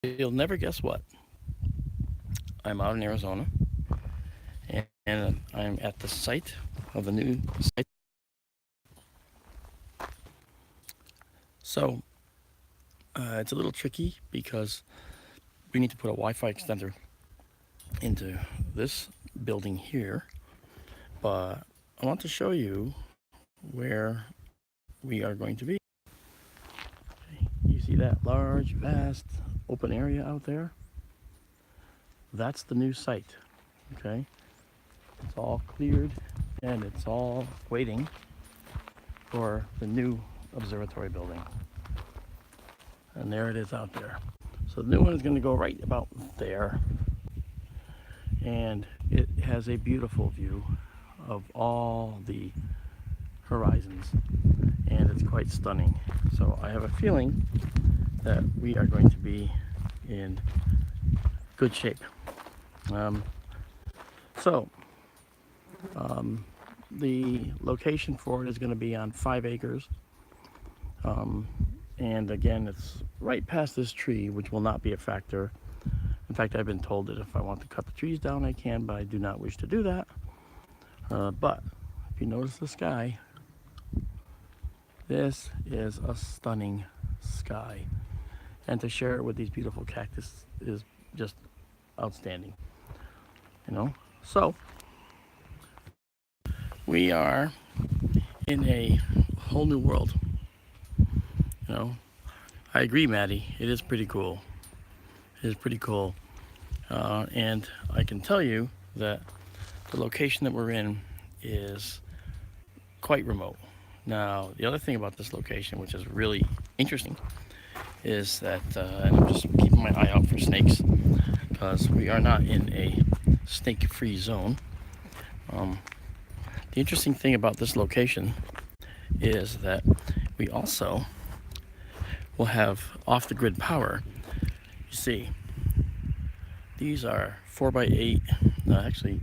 You'll never guess what. I'm out in Arizona, and I'm at the site of the new site. So it's a little tricky because we need to put a Wi-Fi extender into this building here, but I want to show you where we are going to be. You see that large, vast, open area out there? That's the new site, okay? It's all cleared and it's all waiting for the new observatory building. And there it is out there. So the new one is going to go right about there. And it has a beautiful view of all the horizons. And it's quite stunning. So I have a feeling that we are going to be in good shape. So the location for it is going to be on 5 acres. And again, it's right past this tree, which will not be a factor. In fact, I've been told that if I want to cut the trees down, I can, but I do not wish to do that. But if you notice the sky, this is a stunning sky. And to share it with these beautiful cactus is just outstanding. You know? So, we are in a whole new world. You know, I agree, Maddie. It is pretty cool. It is pretty cool. And I can tell you that the location that we're in is quite remote. Now, the other thing about this location, which is really interesting, is that, and I'm just keeping my eye out for snakes, because we are not in a snake-free zone. The interesting thing about this location is that we also will have off-the-grid power. You see, these are 4x8, actually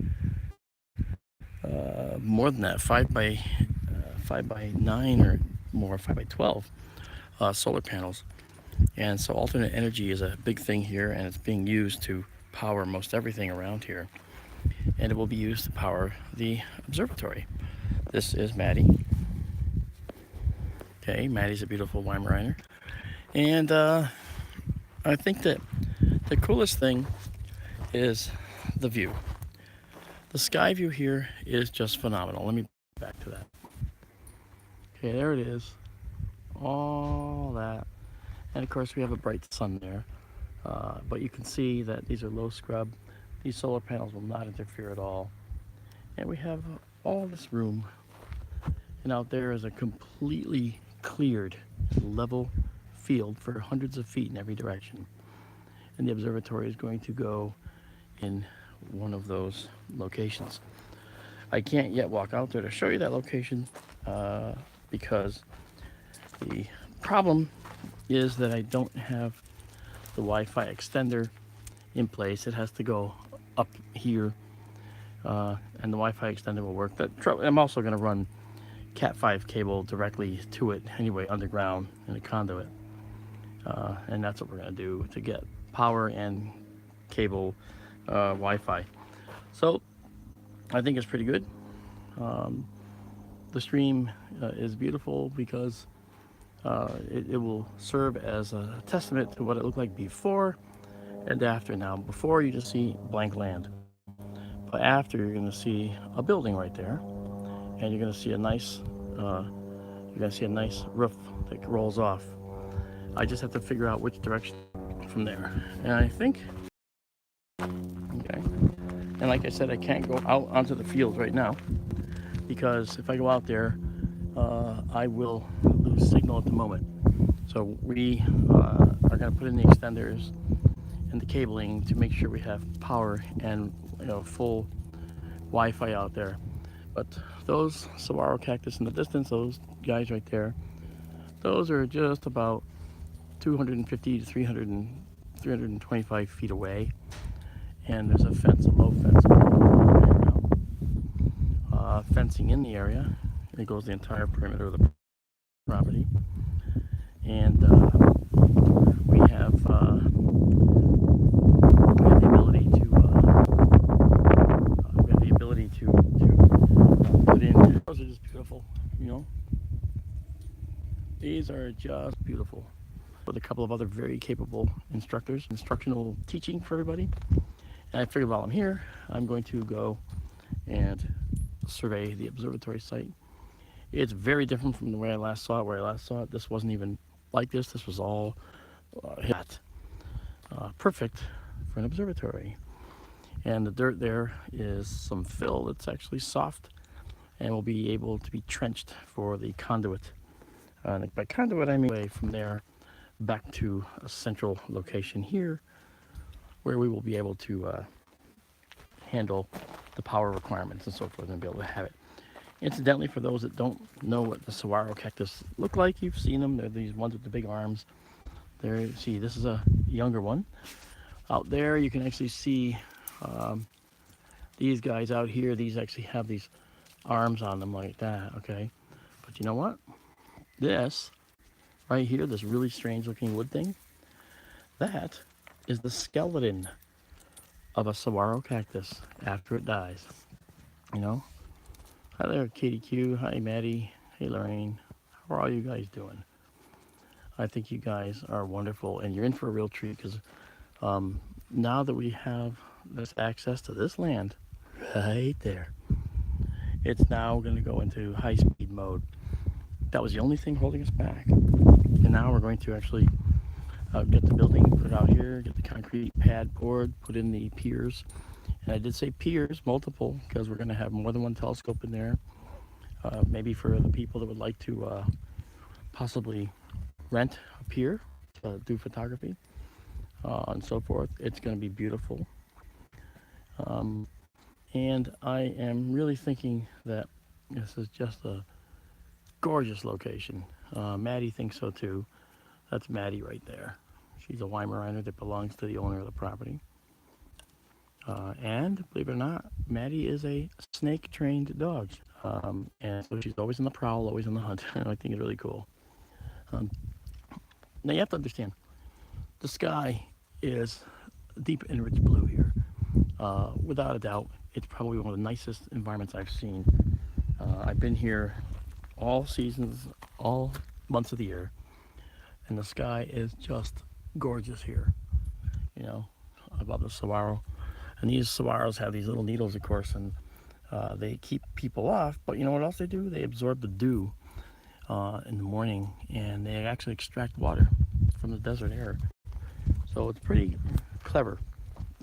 more than that, 5x9 or more, 5x12 solar panels. And so alternate energy is a big thing here, and it's being used to power most everything around here. And it will be used to power the observatory. This is Maddie. Okay, Maddie's a beautiful Weimaraner. And I think that the coolest thing is the view. The sky view here is just phenomenal. Let me back to that. Okay, there it is. All that. And of course we have a bright sun there. But you can see that these are low scrub. These solar panels will not interfere at all. And we have all this room. And out there is a completely cleared, level field for hundreds of feet in every direction. And the observatory is going to go in one of those locations. I can't yet walk out there to show you that location because the problem is that I don't have the Wi-Fi extender in place. It has to go up here, and the Wi-Fi extender will work. I'm also going to run Cat 5 cable directly to it anyway, underground in a conduit, and that's what we're going to do to get power and cable Wi-Fi. So I think it's pretty good. The stream is beautiful because it will serve as a testament to what it looked like before and after. Now, before you just see blank land, but after you're going to see a building right there, and you're going to see a nice roof that rolls off. I just have to figure out which direction from there, and I think, okay. And like I said, I can't go out onto the field right now because if I go out there, I will lose signal at the moment. So we are going to put in the extenders and the cabling to make sure we have power and full Wi-Fi out there. But those saguaro cactus in the distance, those guys right there, those are just about 250 to 325 feet away. And there's a fence, a low fence, fencing in the area. It goes the entire perimeter of the property. And we have These are just beautiful. With a couple of other very capable instructors, instructional teaching for everybody. And I figured while I'm here, I'm going to go and survey the observatory site. It's very different from the way I last saw it. Where I last saw it, this wasn't even like this. This was all perfect for an observatory. And the dirt there is some fill that's actually soft and will be able to be trenched for the conduit. And by conduit, I mean from there back to a central location here where we will be able to handle the power requirements and so forth and be able to have it. Incidentally, for those that don't know what the saguaro cactus look like, you've seen them. They're these ones with the big arms. There, see, this is a younger one. Out there, you can actually see these guys out here. These actually have these arms on them like that, okay? But you know what? This right here, this really strange looking wood thing, that is the skeleton of a saguaro cactus after it dies. You know? Hi there, Katie Q. Hi, Maddie. Hey, Lorraine. How are all you guys doing? I think you guys are wonderful, and you're in for a real treat because now that we have this access to this land right there, it's now going to go into high-speed mode. That was the only thing holding us back. And now we're going to actually get the building put out here, get the concrete pad poured, put in the piers. And I did say piers, multiple, because we're going to have more than one telescope in there. Maybe for the people that would like to possibly rent a pier to do photography and so forth. It's going to be beautiful. And I am really thinking that this is just a gorgeous location. Maddie thinks so too. That's Maddie right there. She's a Weimaraner that belongs to the owner of the property. And believe it or not, Maddie is a snake-trained dog. And so she's always on the prowl, always on the hunt. I think it's really cool. Now you have to understand, the sky is deep and rich blue here. Without a doubt, it's probably one of the nicest environments I've seen. I've been here all seasons, all months of the year, and the sky is just gorgeous here, you know, above the saguaro. And these saguaros have these little needles, of course, and they keep people off, but you know what else they do? They absorb the dew in the morning, and they actually extract water from the desert air. So it's pretty clever.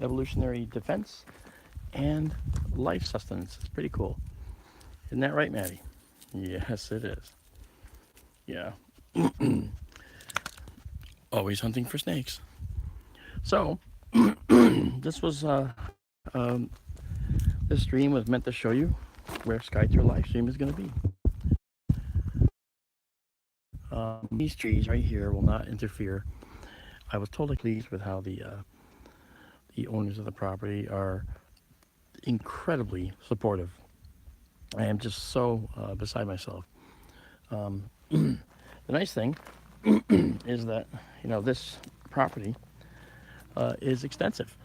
Evolutionary defense and life sustenance. It's pretty cool. Isn't that right, Maddie? Yes, it is. Yeah. Always hunting for snakes. So, this was, this stream was meant to show you where SkyTour LiveStream is going to be. These trees right here will not interfere. I was totally pleased with how the owners of the property are incredibly supportive. I am just so beside myself. The nice thing is that, you know, this property is extensive.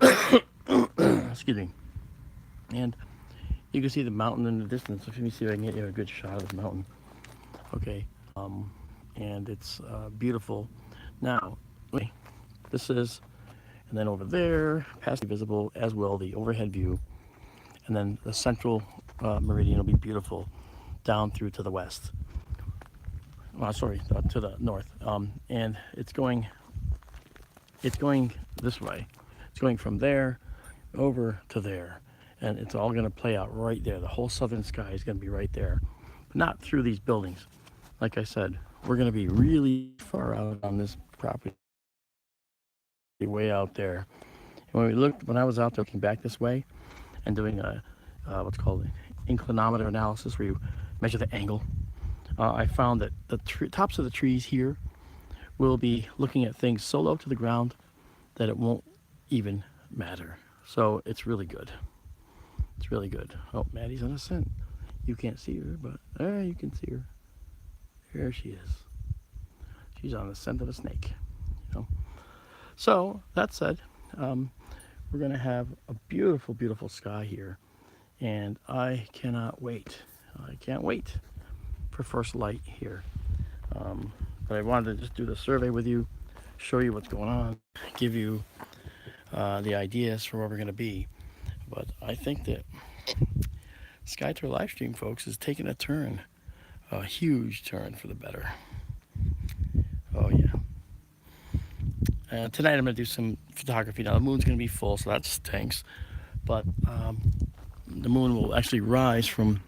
Excuse me. And you can see the mountain in the distance. Let me see if I can get you a good shot of the mountain. Okay. And it's beautiful. Now, this is, and then over there, past visible, as will the overhead view. And then the central meridian will be beautiful down through to the west. Sorry, to the north. And it's going this way. It's going from there over to there. And it's all going to play out right there. The whole southern sky is going to be right there. But not through these buildings. Like I said, we're going to be really far out on this property. Way out there. And when I was out there looking back this way and doing a what's called an inclinometer analysis, where you measure the angle, I found that the tops of the trees here will be looking at things so low to the ground that it won't even matter. So it's really good. It's really good. Oh, Maddie's on a scent. You can't see her, but you can see her. There she is. She's on the scent of a snake. You know. So that said, we're going to have a beautiful, beautiful sky here, and I cannot wait. I can't wait for first light here. But I wanted to just do the survey with you, show you what's going on, give you the ideas for where we're going to be. But I think that SkyTour LiveStream, folks, is taking a huge turn for the better. Oh, yeah. Tonight I'm going to do some photography. Now, the moon's going to be full, so that stinks. But the moon will actually rise from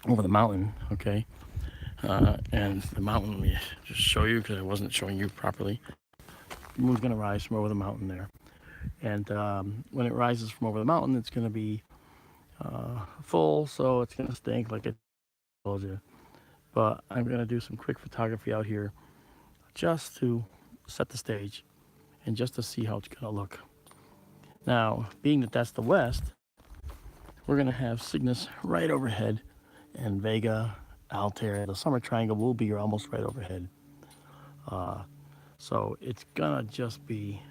over the mountain, okay? And the mountain, let me just show you because I wasn't showing you properly. The moon's going to rise from over the mountain there. And when it rises from over the mountain, it's going to be full, so it's going to stink like I told you. But I'm going to do some quick photography out here just to set the stage and just to see how it's going to look. Now, being that that's the west, we're going to have Cygnus right overhead, and Vega, Altair, the summer triangle will be almost right overhead. So it's going to just be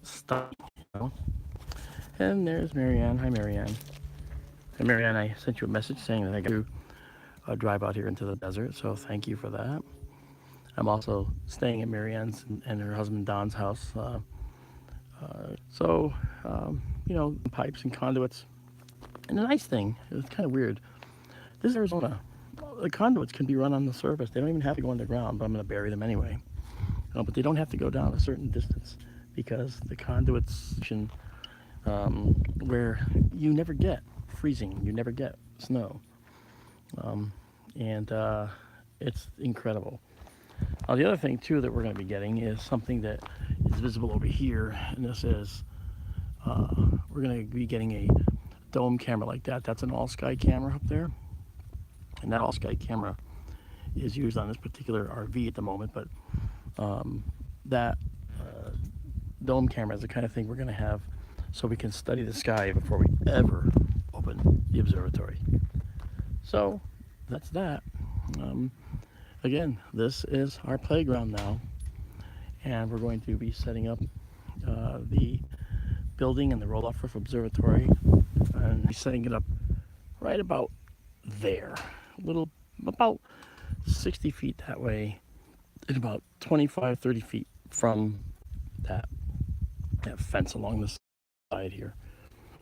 stunning, you know? And there's Marianne. Hi, Marianne. And Marianne, I sent you a message saying that I got to drive out here into the desert, so thank you for that. I'm also staying at Marianne's and her husband Don's house. You know, pipes and conduits. And the nice thing, it's kind of weird, this is Arizona. The conduits can be run on the surface. They don't even have to go underground, but I'm going to bury them anyway. But they don't have to go down a certain distance because the conduits where you never get freezing, you never get snow. It's incredible. The other thing too that we're going to be getting is something that is visible over here, and this is we're going to be getting a dome camera like that. That's an all-sky camera up there, and that all-sky camera is used on this particular RV at the moment. But that dome camera is the kind of thing we're going to have so we can study the sky before we ever open the observatory. So that's that. Again, this is our playground now, and we're going to be setting up the building and the roll-off roof observatory, and setting it up right about there, about 60 feet that way, and about 25-30 feet from that fence along the side here.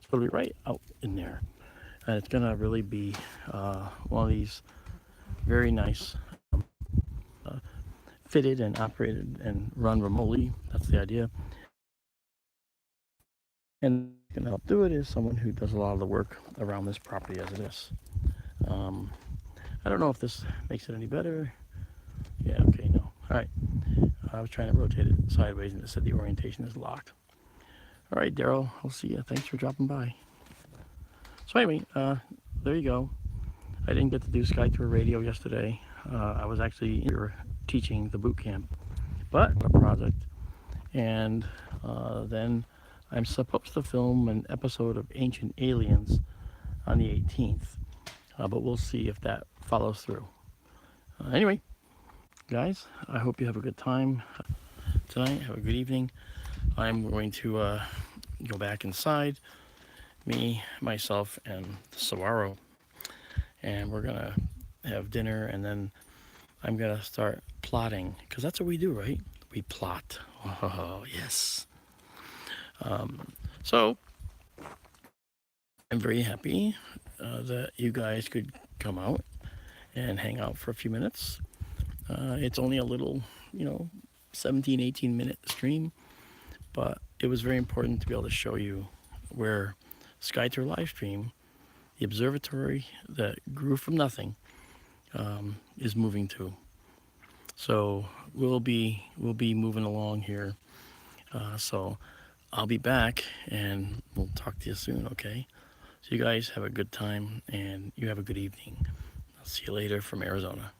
So it'll be right out in there, and it's gonna really be one of these very nice fitted and operated and run remotely. That's the idea. And going to help do it is someone who does a lot of the work around this property as it is. I don't know if this makes it any better. Yeah, okay, no. All right. I was trying to rotate it sideways and it said the orientation is locked. All right, Daryl, I'll see you. Thanks for dropping by. So anyway, there you go. I didn't get to do SkyTour radio yesterday. I was actually teaching the boot camp, but a project. And then I'm supposed to film an episode of Ancient Aliens on the 18th, but we'll see if that follows through. Anyway, guys, I hope you have a good time tonight. Have a good evening. I'm going to go back inside, me, myself, and the Saguaro, and we're gonna have dinner, and then I'm gonna start plotting, because that's what we do, right? We plot. Oh, yes. So I'm very happy that you guys could come out and hang out for a few minutes. It's only a little, 17, 18 minute stream, but it was very important to be able to show you where SkyTour LiveStream, the observatory that grew from nothing, is moving to. So we'll be moving along here. So I'll be back and we'll talk to you soon, okay? So you guys have a good time and you have a good evening. I'll see you later from Arizona.